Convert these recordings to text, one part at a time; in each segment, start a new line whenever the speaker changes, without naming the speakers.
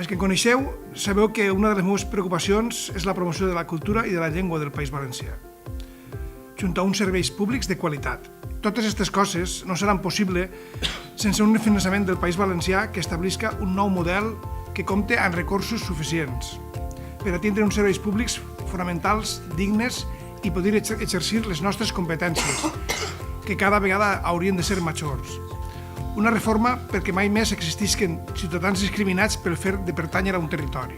Els que em coneixeu sabeu que una de les meves preocupacions és la promoció de la cultura i de la llengua del País Valencià, junt a uns serveis públics de qualitat. Totes aquestes coses no seran possibles sense un finançament del País Valencià que establisca un nou model que compte amb recursos suficients per atendre uns serveis públics fonamentals, dignes i poder exercir les nostres competències, que cada vegada haurien de ser majors. Una reforma perquè mai més existisquen ciutadans discriminats pel fet de pertànyer a un territori.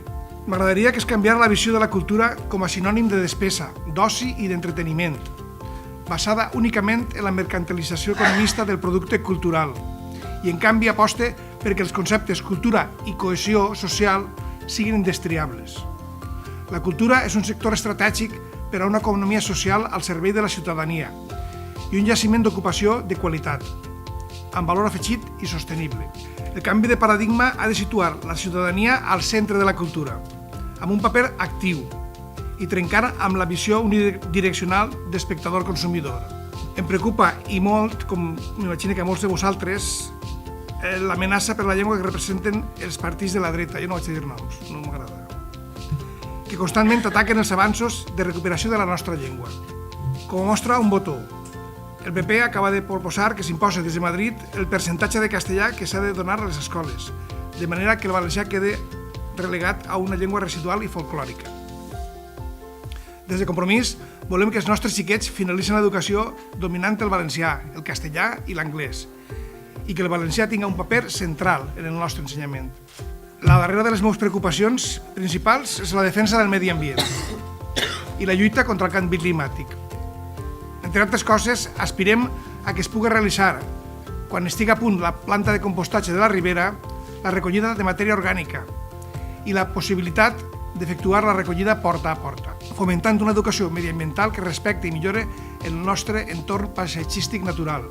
M'agradaria que es canviara la visió de la cultura com a sinònim de despesa, d'oci i d'entreteniment, basada únicament en la mercantilització economista del producte cultural, i en canvi aposte perquè els conceptes cultura i cohesió social siguin indestriables. La cultura és un sector estratègic per a una economia social al servei de la ciutadania i un jaciment d'ocupació de qualitat, amb valor afegit i sostenible. El canvi de paradigma ha de situar la ciutadania al centre de la cultura, amb un paper actiu i trencar amb la visió unidireccional d'espectador-consumidor. Em preocupa i molt, com m'imagino que a molts de vosaltres, l'amenaça per la llengua que representen els partits de la dreta. Jo no vaig a dir noms, no m'agrada. Que constantment ataquen els avanços de recuperació de la nostra llengua. Com a mostra, un botó. El PP acaba de proposar que s'imposi des de Madrid el percentatge de castellà que s'ha de donar a les escoles, de manera que el valencià quede relegat a una llengua residual i folclòrica. Des de Compromís, volem que els nostres xiquets finalitzen l'educació dominant el valencià, el castellà i l'anglès, i que el valencià tinga un paper central en el nostre ensenyament. La darrera de les meves preocupacions principals és la defensa del medi ambient i la lluita contra el canvi climàtic. Entre altres coses, aspirem a que es pugui realitzar, quan estigui a punt la planta de compostatge de la Ribera, la recollida de matèria orgànica i la possibilitat d'efectuar la recollida porta a porta, fomentant una educació mediambiental que respecti i millore el nostre entorn paisatgístic natural.